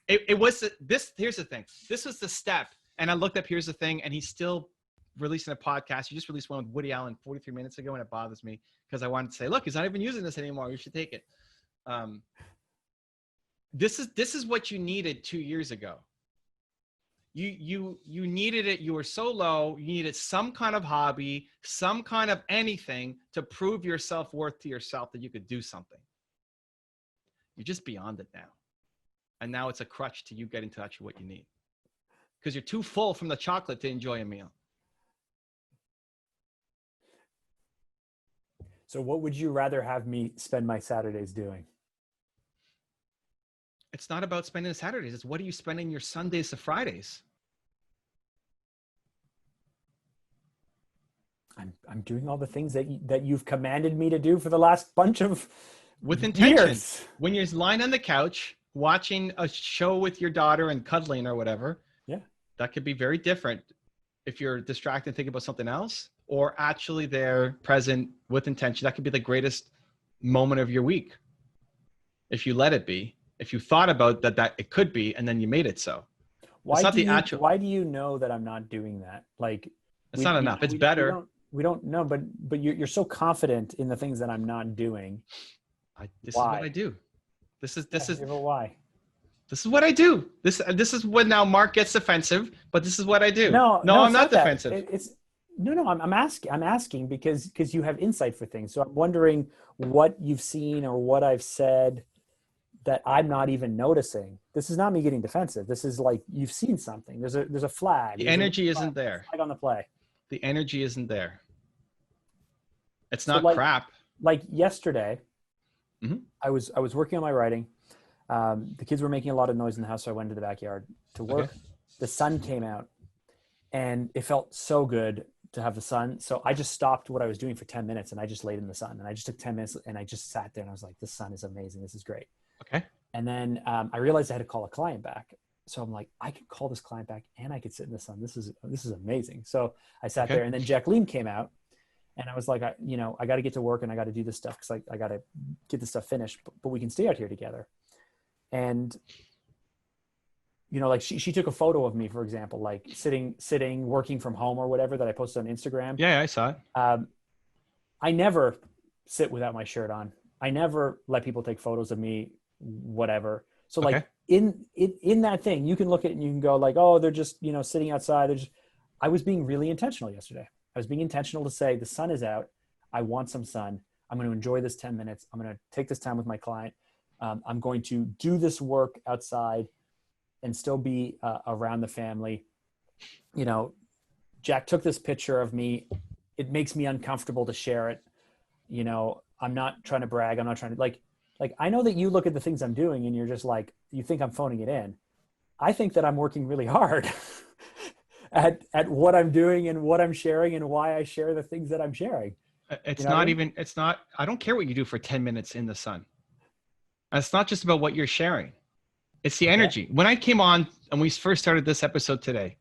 it was this. Here's the thing. This was the step. And I looked up, here's the thing. And he's still releasing a podcast. He just released one with Woody Allen 43 minutes ago. And it bothers me because I wanted to say, look, he's not even using this anymore. You should take it. This is what you needed 2 years ago. You needed it. You were so low. You needed some kind of hobby, some kind of anything to prove your self-worth to yourself that you could do something. You're just beyond it now. And now it's a crutch to you get in touch with what you need. Because you're too full from the chocolate to enjoy a meal. So what would you rather have me spend my Saturdays doing? It's not about spending the Saturdays. It's what are you spending your Sundays to Fridays? I'm doing all the things that you've commanded me to do for the last bunch of with intention. Years. When you're lying on the couch watching a show with your daughter and cuddling or whatever, that could be very different if you're distracted and thinking about something else, or actually there present with intention. That could be the greatest moment of your week if you let it be. If you thought about that it could be, and then you made it so. Why do you know that I'm not doing that? Like, it's not enough. It's better. We don't know, but you're so confident in the things that I'm not doing. This is what I do. This is why. This is what I do. This is when now Mark gets defensive, but this is what I do. No, I'm not defensive. I'm asking because you have insight for things. So I'm wondering what you've seen or what I've said that I'm not even noticing. This is not me getting defensive. This is like, you've seen something. There's a flag. The energy isn't there. Flag on the play. The energy isn't there. It's not crap. Like yesterday, mm-hmm. I was working on my writing. The kids were making a lot of noise in the house, so I went to the backyard to work. Okay. The sun came out, and it felt so good to have the sun. So I just stopped what I was doing for 10 minutes, and I just laid in the sun. And I just took 10 minutes, and I just sat there, and I was like, this sun is amazing. This is great. Okay. And then I realized I had to call a client back. So I'm like, I could call this client back, and I could sit in the sun. This is amazing. So I sat there, and then Jacqueline came out, and I was like, I got to get to work, and I got to do this stuff because I got to get this stuff finished. But we can stay out here together. And, like she took a photo of me, for example, like sitting, working from home or whatever that I posted on Instagram. Yeah, I saw it. I never sit without my shirt on. I never let people take photos of me, whatever. So like in that thing, you can look at it and you can go like, oh, they're just, sitting outside. I was being really intentional yesterday. I was being intentional to say the sun is out. I want some sun. I'm going to enjoy this 10 minutes. I'm going to take this time with my client. I'm going to do this work outside and still be around the family. Jack took this picture of me. It makes me uncomfortable to share it. I'm not trying to brag. I'm not trying to like, I know that you look at the things I'm doing and you're just like, you think I'm phoning it in. I think that I'm working really hard at what I'm doing and what I'm sharing and why I share the things that I'm sharing. I don't care what you do for 10 minutes in the sun. It's not just about what you're sharing. It's the energy. When I came on and we first started this episode today.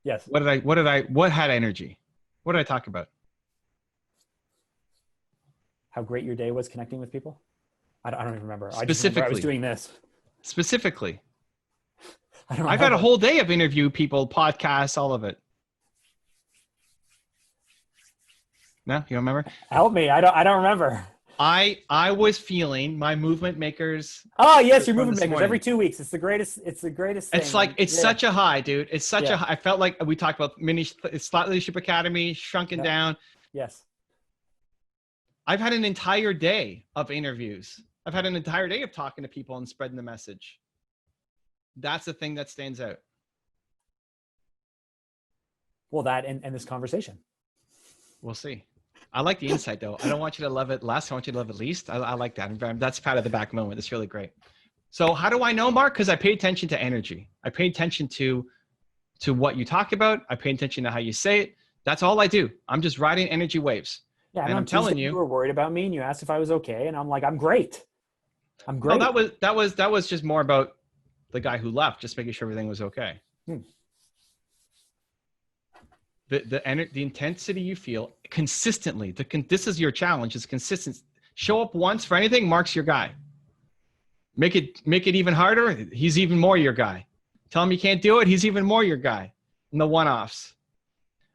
Yes. What had energy? What did I talk about? How great your day was connecting with people? I don't even remember. Specifically. I was doing this. Specifically. I've had a whole day of interview people, podcasts, all of it. No, you don't remember? Help me. I don't remember. I was feeling my movement makers. Oh yes, your movement makers every 2 weeks. It's the greatest thing. It's like, it's such a high, dude. It's such a high. I felt like we talked about Slot Leadership Academy, shrunken down. Yes. I've had an entire day of interviews. I've had an entire day of talking to people and spreading the message. That's the thing that stands out. Well, that and this conversation. We'll see. I like the insight though. I don't want you to love it less. I want you to love it least. I like that. That's pat of the back moment. It's really great. So how do I know, Mark? Because I pay attention to energy. I pay attention to what you talk about. I pay attention to how you say it. That's all I do. I'm just riding energy waves. Yeah, And I'm telling you, you were worried about me and you asked if I was okay, and I'm like, I'm great. I'm great. no, that was just more about the guy who left, just making sure everything was okay. The intensity you feel consistently. This is your challenge. Is consistent. Show up once for anything. Mark's your guy. Make it even harder. He's even more your guy. Tell him you can't do it. He's even more your guy. In the one-offs.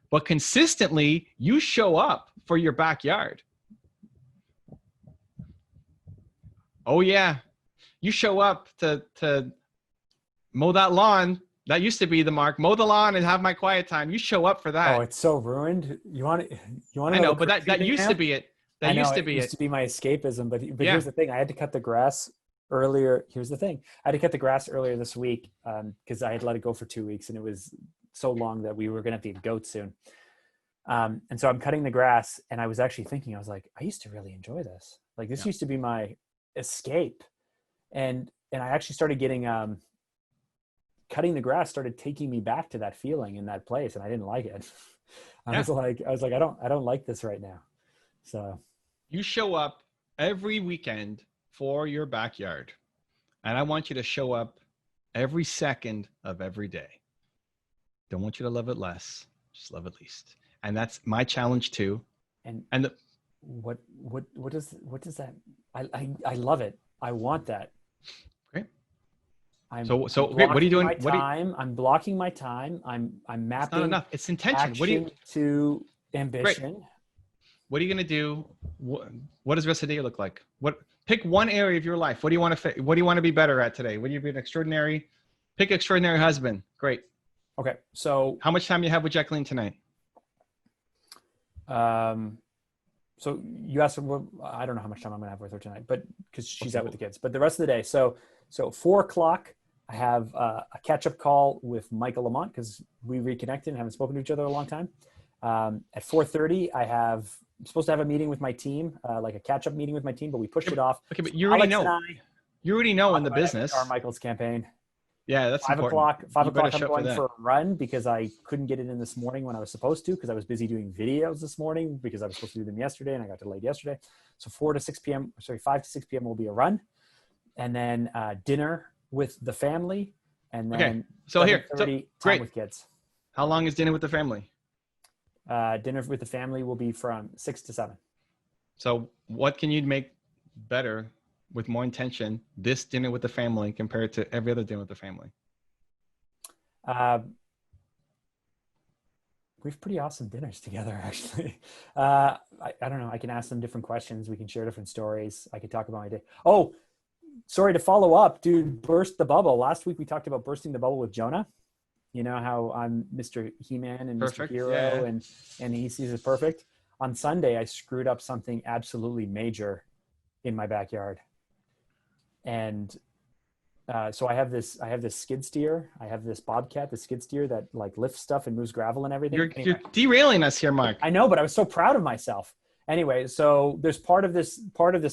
But consistently, you show up for your backyard. Oh yeah, you show up to mow that lawn. That used to be the Mark. Mow the lawn and have my quiet time. You show up for that. Oh, it's so ruined. You want to? I know, but that used to be it. That used to be it. Used to be my escapism. But yeah. Here's the thing: I had to cut the grass earlier. Here's the thing: I had to cut the grass earlier this week because I had let it go for 2 weeks, and it was so long that we were going to have to get goats soon. And so I'm cutting the grass, and I was actually thinking, I was like, I used to really enjoy this. Like this used to be my escape, and I actually started getting cutting the grass started taking me back to that feeling in that place, and I didn't like it. I was like, I don't like this right now. So you show up every weekend for your backyard, and I want you to show up every second of every day. Don't want you to love it less, just love it least. And that's my challenge too. And what does that? I love it. I want that. Great. So great. What are you doing? I'm blocking my time. I'm mapping. It's not enough. It's intention. To ambition. Great. What are you going to do? What does the rest of the day look like? Pick one area of your life. What do you want to be better at today? What do you be pick extraordinary husband. Great. Okay. So how much time do you have with Jacqueline tonight? So you asked, I don't know how much time I'm gonna have with her tonight, but because she's out with the kids, but the rest of the day. So 4 o'clock, I have a catch-up call with Michael Lamont because we reconnected and haven't spoken to each other in a long time. At 4:30, I'm supposed to have a meeting with my team, like a catch-up meeting with my team, but we pushed it off. Okay, but you already know. You already know in the business. Carmichael's campaign. Yeah, that's 5 o'clock. 5 o'clock. I'm going for a run because I couldn't get it in this morning when I was supposed to because I was busy doing videos this morning because I was supposed to do them yesterday and I got delayed yesterday. So 5 to 6 p.m. will be a run, and then dinner with the family, and then time with kids. How long is dinner with the family? Dinner with the family will be from 6 to 7. So what can you make better with more intention this dinner with the family compared to every other dinner with the family? We have pretty awesome dinners together, actually. I don't know. I can ask them different questions. We can share different stories. I can talk about my day. Oh, sorry to follow up, dude. Burst the bubble. Last week we talked about bursting the bubble with Jonah. You know how I'm Mr. He-Man and Perfect. Mr. Hero, and he sees it perfect. On Sunday, I screwed up something absolutely major in my backyard. And so I have this skid steer. I have this Bobcat, the skid steer that like lifts stuff and moves gravel and everything. You're derailing us here, Mark. I know, but I was so proud of myself. Anyway, so there's part of this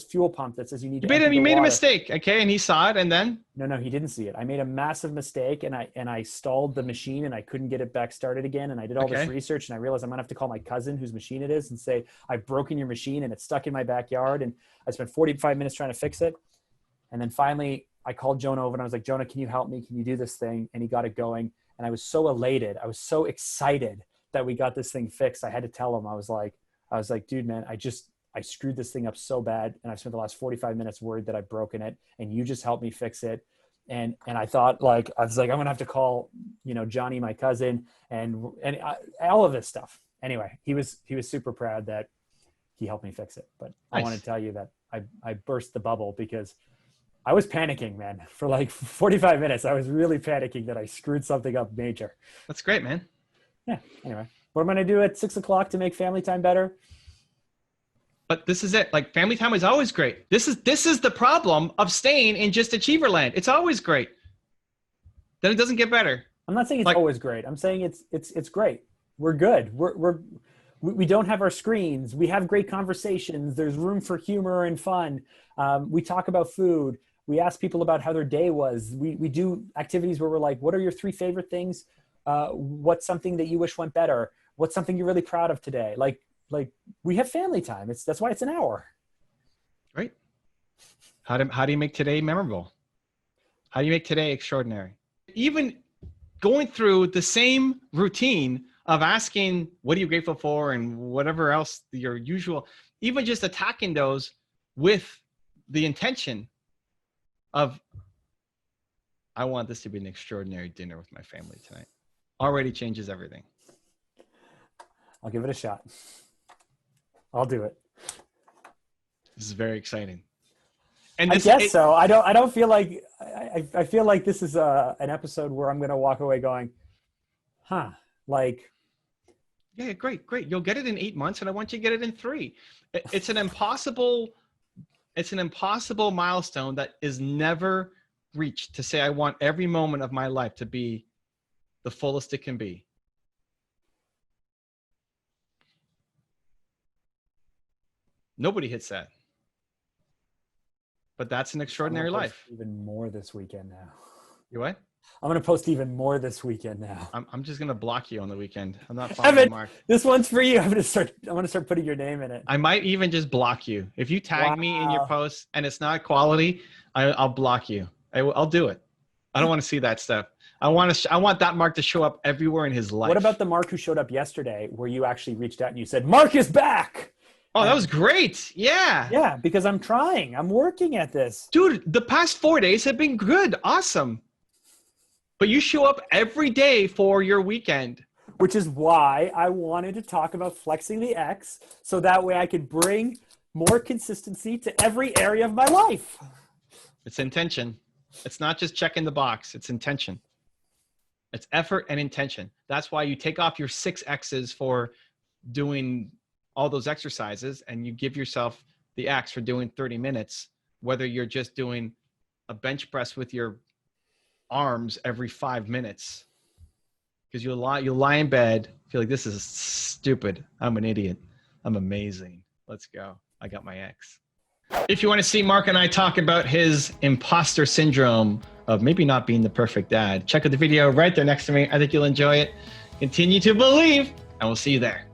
fuel pump that says you need to. You made a mistake, okay? And he saw it, and then. No, he didn't see it. I made a massive mistake, and I stalled the machine, and I couldn't get it back started again. And I did all this research, and I realized I'm gonna have to call my cousin, whose machine it is, and say I've broken your machine, and it's stuck in my backyard. And I spent 45 minutes trying to fix it, and then finally I called Jonah over, and I was like, Jonah, can you help me? Can you do this thing? And he got it going, and I was so elated. I was so excited that we got this thing fixed. I had to tell him. I was like, dude, man, I screwed this thing up so bad. And I've spent the last 45 minutes worried that I've broken it. And you just helped me fix it. And I thought I was like, I'm going to have to call, Johnny, my cousin, and all of this stuff. Anyway, he was super proud that he helped me fix it. But nice. I want to tell you that I burst the bubble because I was panicking, man, for like 45 minutes. I was really panicking that I screwed something up major. That's great, man. Yeah. Anyway. What am I going to do at 6 o'clock to make family time better? But this is it. Like family time is always great. This is the problem of staying in just achiever land. It's always great. Then it doesn't get better. I'm not saying it's always great. I'm saying it's great. We're good. We don't have our screens. We have great conversations. There's room for humor and fun. We talk about food. We ask people about how their day was. We do activities where we're like, what are your 3 favorite things? What's something that you wish went better? What's something you're really proud of today? Like we have family time. That's why it's an hour. Right. How do you make today memorable? How do you make today extraordinary? Even going through the same routine of asking, what are you grateful for? And whatever else your usual, even just attacking those with the intention of, I want this to be an extraordinary dinner with my family tonight, already changes everything. I'll give it a shot. I'll do it. This is very exciting. And I guess so. I don't feel like, I feel like this is an episode where I'm going to walk away going, huh, like. Yeah, great. You'll get it in 8 months, and I want you to get it in 3. It's an impossible milestone that is never reached, to say, I want every moment of my life to be the fullest it can be. Nobody hits that. But that's an extraordinary life. Even more this weekend now. You what? I'm going to post even more this weekend now. I'm just going to block you on the weekend. I'm not following Mark. This one's for you. I'm going to start putting your name in it. I might even just block you. If you tag me in your post and it's not quality, I'll block you. I'll do it. I don't want to see that stuff. I want that Mark to show up everywhere in his life. What about the Mark who showed up yesterday where you actually reached out and you said, Mark is back? Oh, that was great. Yeah. Yeah, because I'm trying. I'm working at this. Dude, the past 4 days have been good. Awesome. But you show up every day for your weekend. Which is why I wanted to talk about flexing the X, so that way I could bring more consistency to every area of my life. It's intention. It's not just checking the box. It's intention. It's effort and intention. That's why you take off your 6 X's for doing all those exercises, and you give yourself the X for doing 30 minutes, whether you're just doing a bench press with your arms every 5 minutes, because you'll lie in bed, feel like this is stupid. I'm an idiot. I'm amazing. Let's go. I got my X. If you want to see Mark and I talk about his imposter syndrome of maybe not being the perfect dad, check out the video right there next to me. I think you'll enjoy it. Continue to believe, and we'll see you there.